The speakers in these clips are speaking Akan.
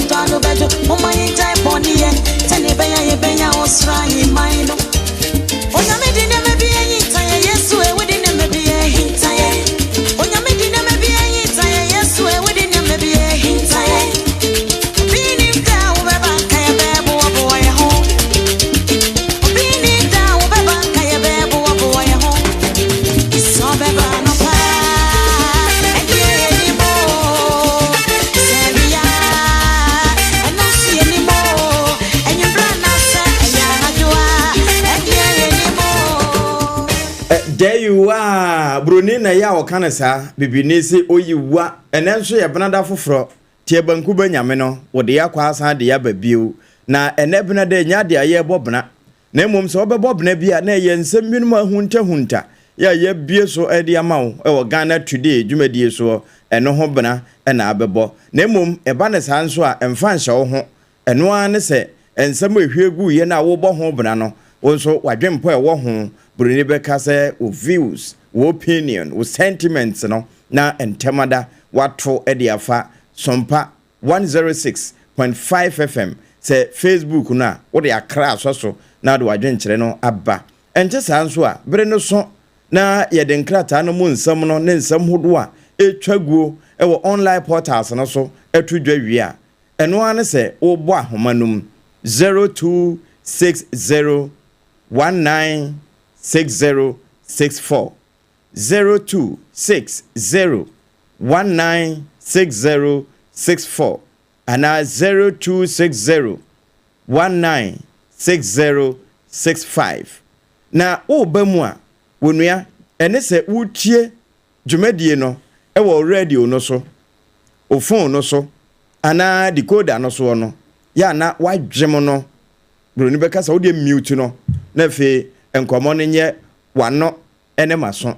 Tano bejo, mama yintai poni ye. Tani benya osra yi maino. Onya me dine me bi yinta ye Yesu e we dine me bi yinta ye. Onya me dine me bi yinta ye Yesu e we dine me bi yinta ye. Bini da wo be ba ka ye be bo ye ho. Bini da wo be ba ka ye be bo ye ho. So be ba no pa. There you are, Brunina Yaw Canasa, Bibinisi, Oyiwa, and answer your Banada Fufro, Tiabankuba Yameno, or the Aquasa, the Ababu, na an ebna de Yadia ye bobna, Nemum sober bob nebia, nay, and some minima hunter, ye beer so ediamau, or Ghana today, Jumedia so, and no hobana, and Ababo, Nemum, a banas answer, and fan show, and one say, and some way here go ye now over hobano, also, what dream poor war home. Brunibeka say with views, with opinion, with sentiments, no, na entemada watro ediafa Sompa 106.5 FM say Facebook na what they are crash also na do adwenkyere no aba enche sanso a bere no so na ye den krata no mu nsam no ne nsam hodo a etwaguo e wo online portals no so etudwa wi a eno ane say wo bo ahomanum 0260196064 0260196064 and 0260196065 na o bamu a wonua ene se wutie dwumadie no e wo radio no so o phone no so ana decoder no so no ya na wadwem no broni beka sa wo de mute no na fe enkomo no nye wano ene maso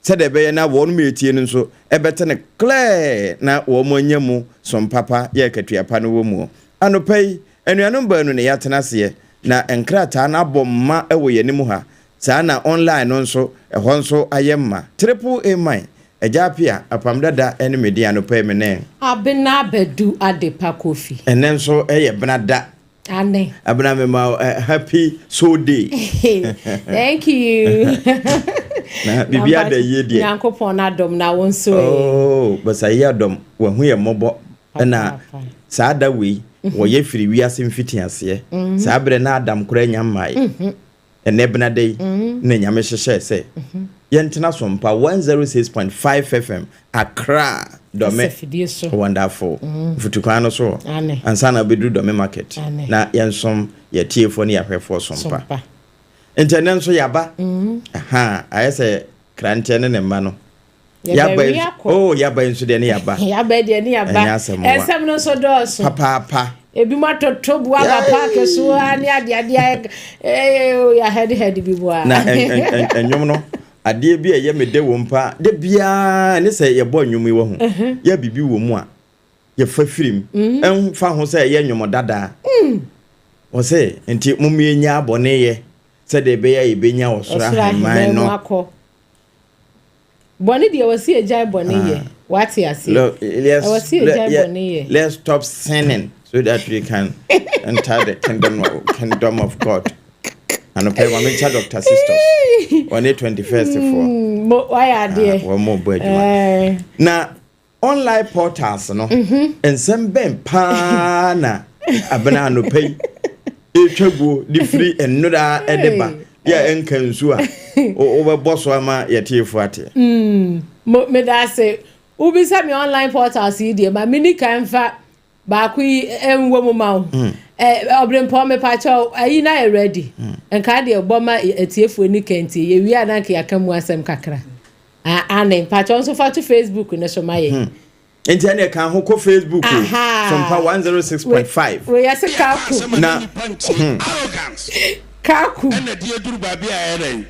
se de be na wonu metie no so ebete ne clear na wo monyam som papa ye katuapa no wo mu anopai enuanom baanu ne yatenase na enkrata na bomma ewo yenim ha saa na online no so ehon so ayemma triple a mine ejapia apamdada ene media anopai mene abena bedu adepa kofi enen so eye benada Ane. Abna mema happy so day. Thank you. Na bibia da yedie. Yankopon adom na wonso. Oh, basa yadom wa hu ye mobo na saada we wo ye firi wi asem fiti ase. Saa bre na adam kura nyamai. Enebna day na nyame hyehye se. Yentena Sompa 106.5 FM Accra dome wonderful futukano so ansana bedu dome market na yensom ye tiefo ne yahwefo Sompa internet so yaba aha ayese krante ne ma no yaba yaba nso de ne yaba yaba de ne yaba esem no so doso papa ebi matoto bua papa keso ani ade ya head bibua na enwom no ade bi ye mede wo mpa de bia ne se ye bo nwum wo ho ya bibi wo mu a ye fa firim en fa ho se ye nwum dada o se enti mumie nya abone ye se de be ya ibenya osra man no bone de wasi ejai bone ye what you say wasi ejai bone ye let's stop sinning so that we can enter the kingdom of God. And pay one child Dr. Sisters. On the 21st for. Why are they? One more boy. Now, online portals, no, and some ben pana a banana pay. Echago, the free and nuda edeba. Ya enkensua. Over boss wama ya tifwati. Me da say, ubi sa mi online portals idi, ma mini kanfa bakui enwo mo ma. Obrempo me pacho ayi na ready enka de oboma etiefu ni kenti ye wi ananke yakamu asem kakra ane pacho so fa to Facebook ne so maye enti kan ho ko Facebook Sompa 106.5 we yase kaku na arrogance kaku na die duru ba bia ere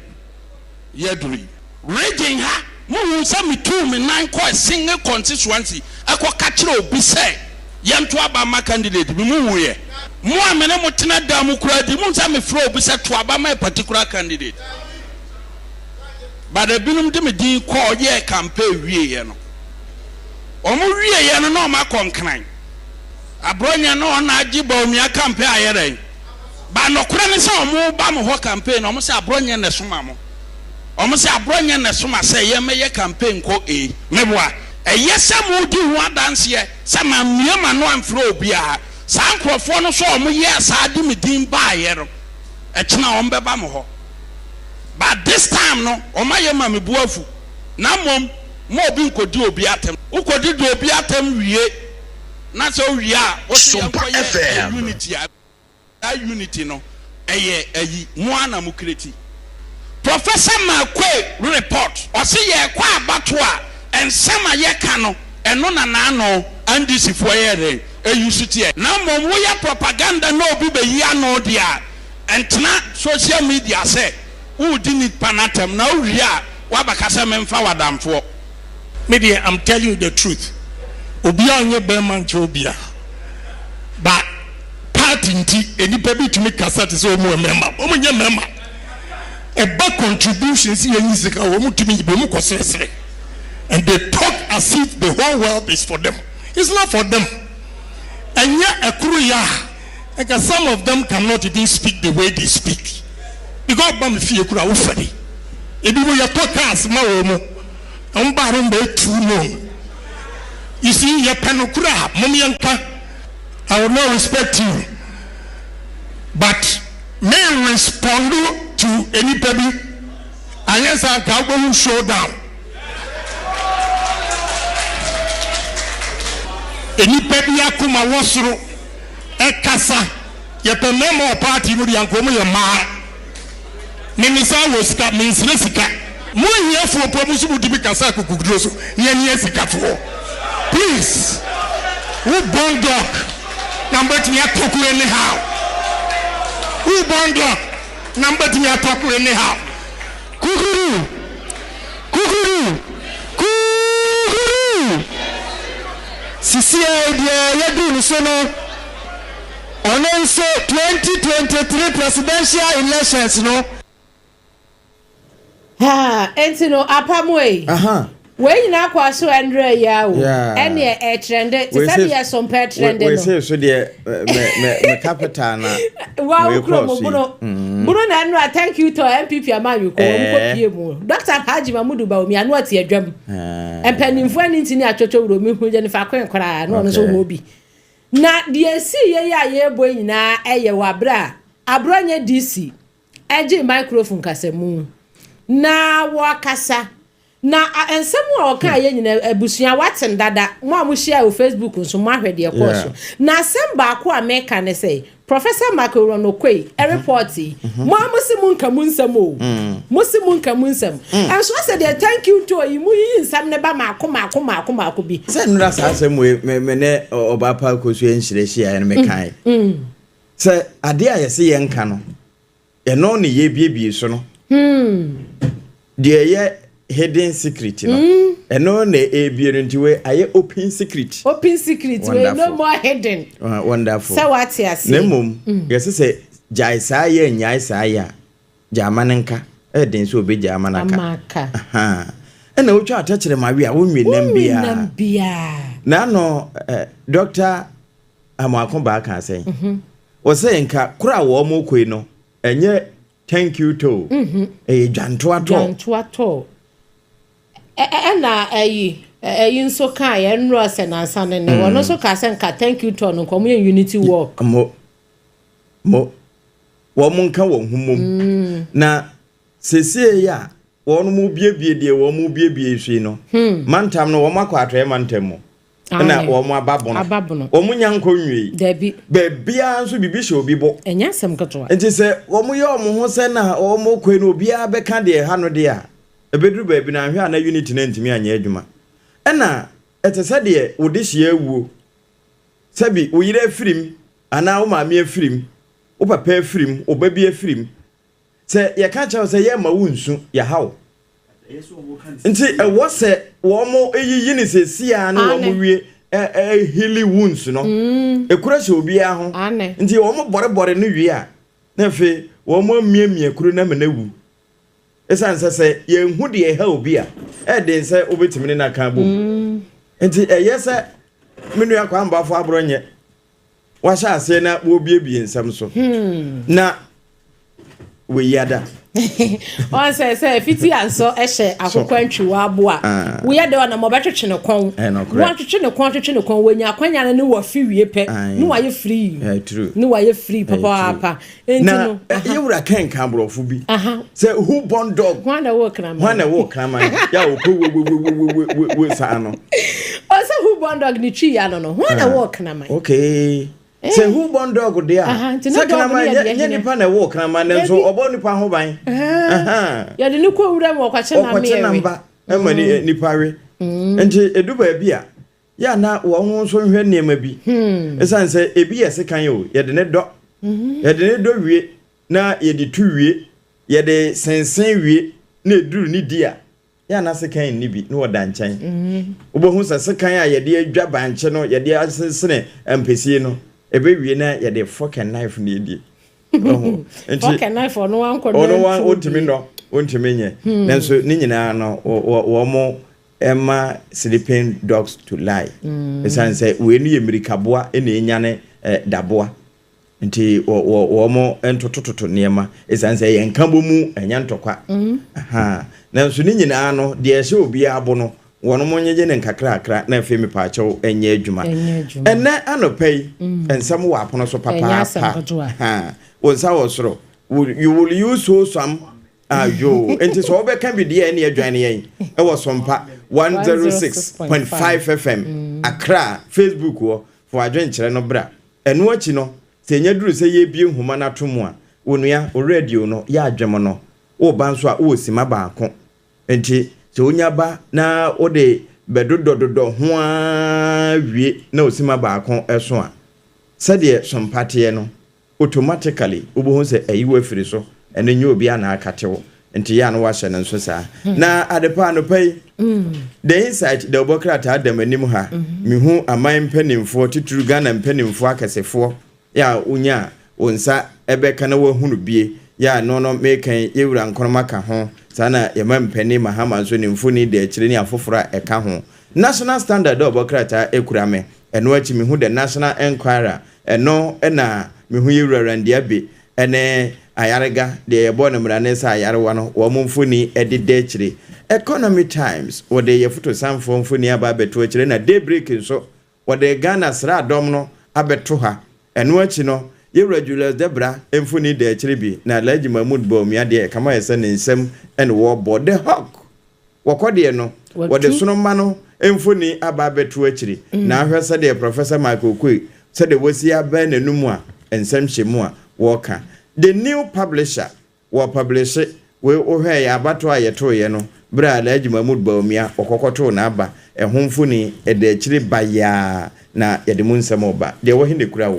ye duri raging ha mu sa mi tu me nan ko single constituency akọ ka kire obi say yanto aba ma candidate bi mu wuye mo amene mo tena da mu kura di mo nsa me fro obi say to aba ma particular candidate but ebinum de me din call ye campaign wie ye no omo wie ye no na o ma konkran abronya no na agiba omia campaign ayere ba no kura ne se omo ba mo ho campaign omo se abronya ne soma mo omo se abronya ne soma se ye meye campaign ko meboa eyese mo di ho adanse se ma miema no amfro obia sa nkrofo no so omo ye sa di medin ba ayere e kina omo be ba mo ho but this time no omo ye ma mebuafu na mom mo obi nkodi obi atem ukodi do obi atem wie na so wie a o se unity that unity no ayi mo ana mo kreti Professor Makwe report o se ye kwa abato a ensema ye ka no eno na no andisi fo ye re eyusitie na mom wo ya propaganda no obi be yi ano dia entna social media say who didn't panatem na wie a wabakasa memfa wadamfo media. I'm telling you the truth. Obia onye beman chobia. But party nti enipa bi tumi kasa te so omo member. Omo nye member. A back contribution si yen sika omo tumi be mu kosesere. And they talk as if the whole world is for them. It's not for them. And yet ekuru ya. Like some of them cannot even speak the way they speak. Because bam fi ekuru wo fadi. Ebi wo ya talk as ma omo. Umbarum be true no. You see, your penokura, Mumianka, I will not respect you. But may respond to anybody unless I can show down. Anybody akuma wasuru ekasa yepe memo party muri yankomo ye ma. Nimisa woska means resika. Mu here for promotion to be kasa kukudroso. Nye sika for. Please, who born dog? Number to me talk anyhow. Who born dog? Number to me talk anyhow. Kukuru, kukuru, kukuru. Sisi idea ya do so no. Announce 2023 presidential elections no. Ha, entino apamwe. We na kwa so Andre Yaw. Ene e trend. Ti sabi ya Sompa trend no. We say so de me capital na. Wow, Bruno na no thank you to MPP Amanyu ko pie mu. Dr. Haji Mamudu ba omi anu ati adwam. Empanimfo ani ntini atwotwo wuro mi hu je ne fa kwen kra na no so ho bi. Na de si ye ya ye bo nyina eye wabra. Abronya DC. Eje microphone kasemu. Na wakasa. Na ensemu a oka ye nyina abusua waten dada mo amuhia o Facebook nso mo ahwede e course na semba akwa America ne say Professor Makwe no kwei e report mo amusimu nkamu nsem o musimu nkamu nsem and so say they thank you to imu yi nsam ne ba mako bi say nura sa asem me ne oba pa kosu enhirehia ne me kan say ade a yesi ye nka no e no ne ye biebie so no de ye hidden secret no eno na ebie ntiwe aye open secret we no more hidden wonderful so what you say nemum yes say jai sa ye nyai sa ya jamanenka eden so obe jamanaka aha ena otwa atachere mawe a wonwe nam bia na no doctor amakon ba kan say o say nka kura wo mo koi no enye thank you to dwanto ato na ayi nso ka ya nro se na asane ne wono so ka se nka thank you to no komo unity work mo wo mo nka wo humom na sese ya wono mu biebie de wo mu biebie hwe no mantam no wo makwa atwe mantam mo na wo mo ababono wo mo nyanko nwie dabi bebia nso bibi hye obi bo enya sem keto enti se wo mo ye wo mo ho se na wo mo kwe no obia beka de ha no de a ebedru baabi na ahwe ana unity na ntimi anya adwuma ena etese de wodehye awuo sabi uyire afirim ana wo maame afirim wo papa afirim wo babi afirim se ye ka chawo se ye ma wunsu ya hawo nti ewo se wo mo eyiyi ni se sia na wo mo wie hili wunsu no ekura se obi a ho nti wo mo bore no wie a na fe wo mo miemie kuru na menawu esan se ye hu de ha obi a den se obetimi na kan bo nti yesa menu akwa mbafo abronye washa ase na wo biebie nsam so na we yada on say fiti anso ehye akokwantwiwa aboa we yada na mo betwetwe ne kon wo twetwe ne kon wenya akwanya ne wo fi wie pe no waye free true no waye free papa na yewura kan kambrofo bi say who born dog wana wo krama ya wo sa no o say who born dog ni chi ya no wana wo krama okay say who born dog there second man ye nipa na wo krama na so obo nipa ho ban ya de ni ko wura mo kwache na me namba emani nipa we enti edu ba bia ya na wo ho so hwe niema bi esan say ebi ye sekan yo ye de ne do wie na ye de tu wie ye de sensen wie na eduru ni dia ya na sekan ni bi na woda nchan obo se sekan a ye de adwa banche no ye de asensene empesi no ebe wie na ye de fork and knife ni die fork and knife no wan ko no wan ontimi nye nanso ni nyina no wo mo Emma sleeping dogs to lie esan say we nu yemirikaboa ena enyane daboa nti wo mo entotototo niema esan say yenkambo mu enyantokwa nanso ni nyina no de ehye obi abo no wono mo nyeje ne nkakrakra na afemi paacho enye adwuma enne anopai ensam wo apono so papa wonsa wo soro you will use so some ayo enti so obeka bi de ene adwan yen e wo Sompa 106.5 FM Accra Facebook wo for adwen kire no bra eno achi no se nya duru se ye bie huma na tomu a onua o radio no ya adwem no wo ba nso a wo sima baako enti se onya ba na o de bedodododo ho a wie na osima baako eso a se de Sompa te no automatically obo se ayiwa afiri so ene nyo obi ana akatewo nti ya no wahye nso saa na adepa no pai the insight the obokrata adam anim ha mehu aman mpanimfo tituru Ghana mpanimfo akasefo ya unya onsa ebeka na wahunu bie ya no mekan yewura nkonoma ka ho sana yema mpani mahama so nimfo ni de akire ni afofora eka ho national standard obokrata ekurame eno achi mehu the national enquirer eno na mehu yewura randiabe ene ayarega de ebo na mranesa ayarewa no wo mfuni edide akire Economy Times wo de yefuto samfo mfuni aba abeto akire na daybreak nso wo de Ghana sra dom no abeto ha eno achi no ye regulars debra mfuni de akire bi na Alhaji Mahmood Bawumia de kama yesa ne nsem ene wo board the hawk wo kode no wo de sonoma no mfuni aba abeto akire na ahwesa de Professor Michael Kwe se de wosi aba nanumu a ensem hyemu a wo ka the new publisher will publish it we ohwe ya abato ayeto ye no bra Alhaji Mahmood Bawumia okokoto na aba ehomfuni ede akire baya na yede mu nsem oba de wo hinde kura